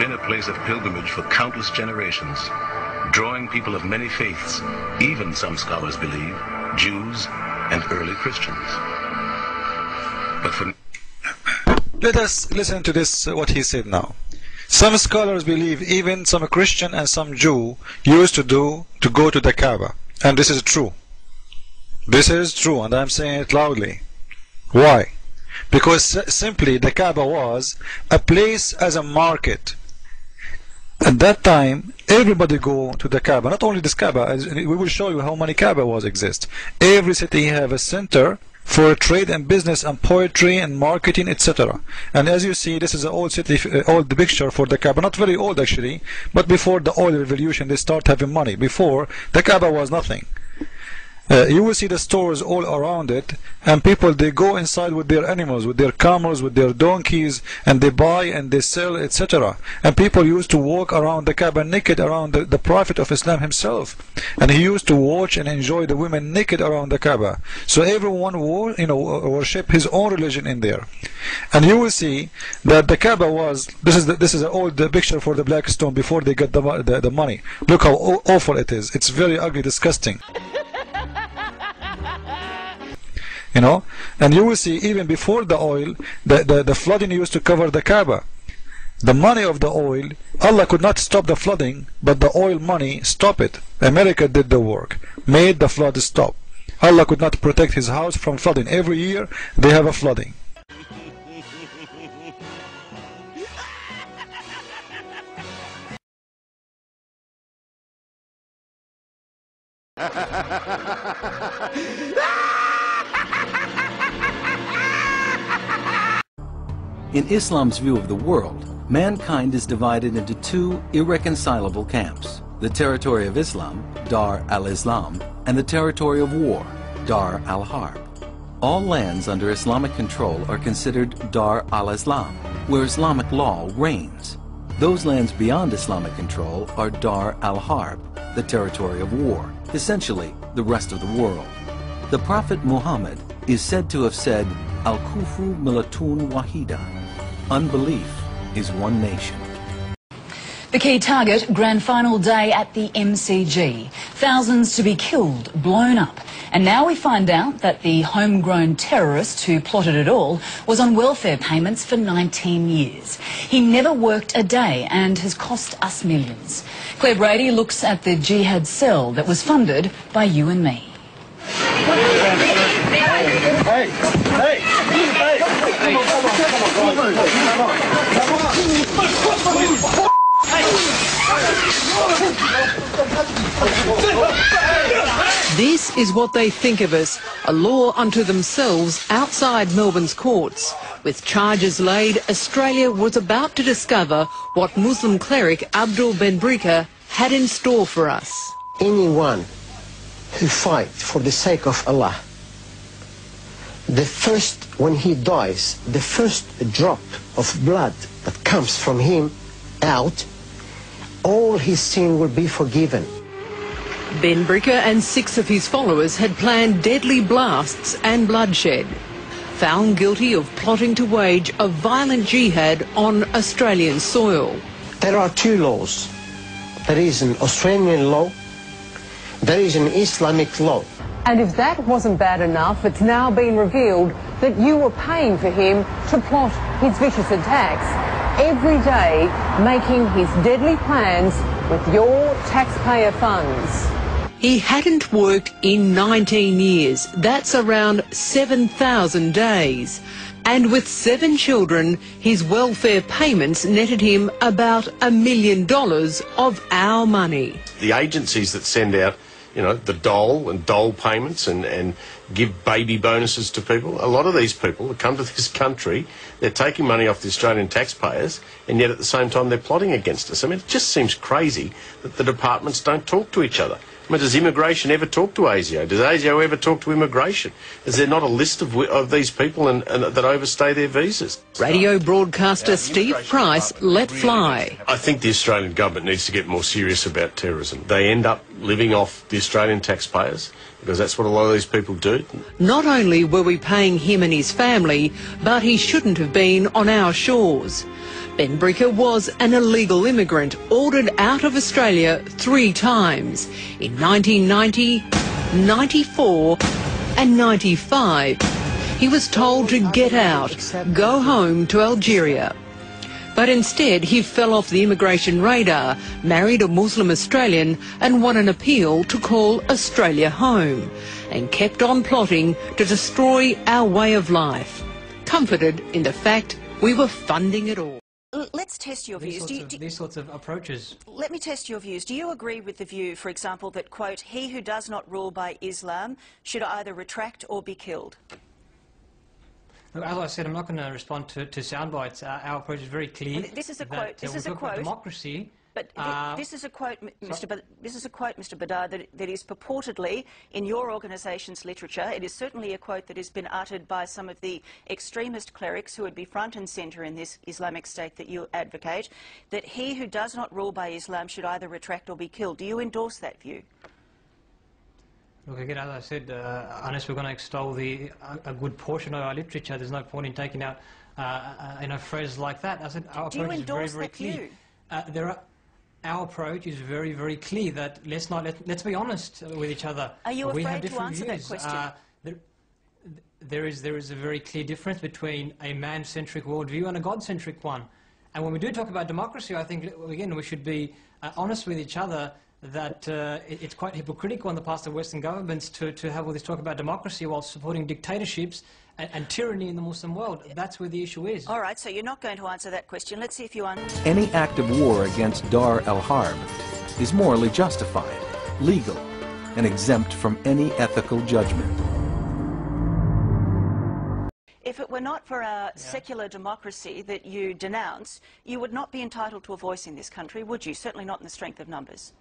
been a place of pilgrimage for countless generations, drawing people of many faiths, even some scholars believe, Jews and early Christians. But for... Let us listen to this, what he said now. Some scholars believe even some Christian and some Jew used to go to the Kaaba. And this is true. This is true, and I'm saying it loudly. Why? Because simply the Kaaba was a place as a market. At that time, everybody go to the Kaaba. Not only this Kaaba, as we will show you how many Kaaba exist. Every city have a center for trade and business and poetry and marketing, etc. And as you see, this is an old city, old picture for the Kaaba. Not very old actually, but before the oil revolution, they start having money. Before, the Kaaba was nothing. You will see the stores all around it, and people, they go inside with their animals, with their camels, with their donkeys, and they buy and they sell, etc. And people used to walk around the Kaaba naked around the Prophet of Islam himself, and he used to watch and enjoy the women naked around the Kaaba. So everyone worship his own religion in there. And you will see that the Kaaba was, this is an old picture for the black stone before they got the money. Look how awful it is. It's very ugly, disgusting. And you will see even before the oil, the flooding used to cover the Kaaba. The money of the oil, Allah could not stop the flooding, but the oil money stopped it. America did the work, made the flood stop. Allah could not protect his house from flooding. Every year they have a flooding. In Islam's view of the world, mankind is divided into two irreconcilable camps: the territory of Islam, Dar al-Islam, and the territory of war, Dar al-Harb. All lands under Islamic control are considered Dar al-Islam, where Islamic law reigns. Those lands beyond Islamic control are Dar al-Harb, the territory of war, essentially the rest of the world. The Prophet Muhammad is said to have said, Al-Kufru Millatun Wahida. Unbelief is one nation. The key target, grand final day at the MCG. Thousands to be killed, blown up. And now we find out that the homegrown terrorist who plotted it all was on welfare payments for 19 years. He never worked a day and has cost us millions. Claire Brady looks at the jihad cell that was funded by you and me. This is what they think of us, a law unto themselves outside Melbourne's courts. With charges laid, Australia was about to discover what Muslim cleric Abdul Benbrika had in store for us. Anyone who fights for the sake of Allah, when he dies, the first drop of blood that comes from him out, all his sin will be forgiven. Benbrika and 6 of his followers had planned deadly blasts and bloodshed. Found guilty of plotting to wage a violent jihad on Australian soil. There are 2 laws. There is an Australian law, there is an Islamic law. And if that wasn't bad enough, it's now been revealed that you were paying for him to plot his vicious attacks, every day making his deadly plans with your taxpayer funds. He hadn't worked in 19 years. That's around 7,000 days. And with 7 children, his welfare payments netted him about $1 million of our money. The agencies that send out, the dole and dole payments and give baby bonuses to people, a lot of these people that come to this country, they're taking money off the Australian taxpayers, and yet at the same time they're plotting against us. I mean, it just seems crazy that the departments don't talk to each other. I mean, does immigration ever talk to ASIO? Does ASIO ever talk to immigration? Is there not a list of these people and that overstay their visas? Radio broadcaster Steve Price let fly. I think the Australian government needs to get more serious about terrorism. They end up living off the Australian taxpayers. because that's what a lot of these people do. Not only were we paying him and his family, but he shouldn't have been on our shores. Ben Bricker was an illegal immigrant ordered out of Australia 3 times in 1990, 94 and 95. He was told to get out, go home to Algeria. But instead he fell off the immigration radar, married a Muslim Australian and won an appeal to call Australia home, and kept on plotting to destroy our way of life, comforted in the fact we were funding it all. Let's test your views. These sorts of approaches. Let me test your views. Do you agree with the view, for example, that, quote, he who does not rule by Islam should either retract or be killed? Look, as I said, I'm not going to respond to sound bites. Our approach is very clear. This is a quote. This is a quote. Democracy. But this is a quote, Mr. Badar, that is purportedly in your organisation's literature. It is certainly a quote that has been uttered by some of the extremist clerics who would be front and centre in this Islamic State that you advocate, that he who does not rule by Islam should either retract or be killed. Do you endorse that view? Look, again, as I said, unless we're going to extol a good portion of our literature, there's no point in taking out phrases like that. I said our approach is very, very clear. Our approach is very, very clear that let's be honest with each other. Are you we afraid have different to answer views. that question? There is a very clear difference between a man-centric worldview and a God-centric one. And when we do talk about democracy, I think, again, we should be honest with each other that it's quite hypocritical on the part of Western governments to have all this talk about democracy while supporting dictatorships and tyranny in the Muslim world. That's where the issue is. All right, so you're not going to answer that question. Let's see if you answer. Any act of war against Dar al-Harb is morally justified, legal, and exempt from any ethical judgment. If it were not for our secular democracy that you denounce, you would not be entitled to a voice in this country, would you? Certainly not in the strength of numbers.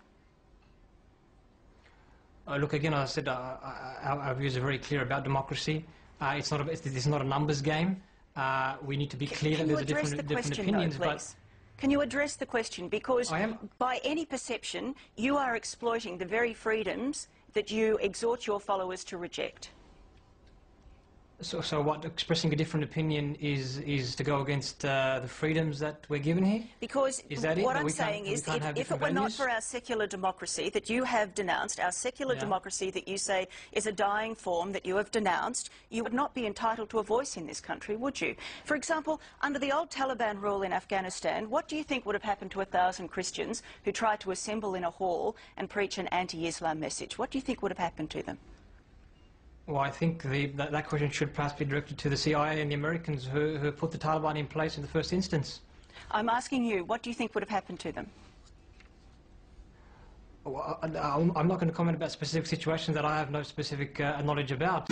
Look, again, as I said, our views are very clear about democracy. It's not a numbers game. We need to be clear that there's different opinions. But can you address the question? Because by any perception, you are exploiting the very freedoms that you exhort your followers to reject. So what expressing a different opinion is to go against the freedoms that we're given here? Because what I'm saying is, if it were not for our secular democracy that you have denounced, our secular democracy that you say is a dying form that you have denounced, you would not be entitled to a voice in this country, would you? For example, under the old Taliban rule in Afghanistan, what do you think would have happened to 1,000 Christians who tried to assemble in a hall and preach an anti-Islam message? What do you think would have happened to them? Well, I think that question should perhaps be directed to the CIA and the Americans who put the Taliban in place in the first instance. I'm asking you, what do you think would have happened to them? Well, I'm not going to comment about specific situations that I have no specific knowledge about.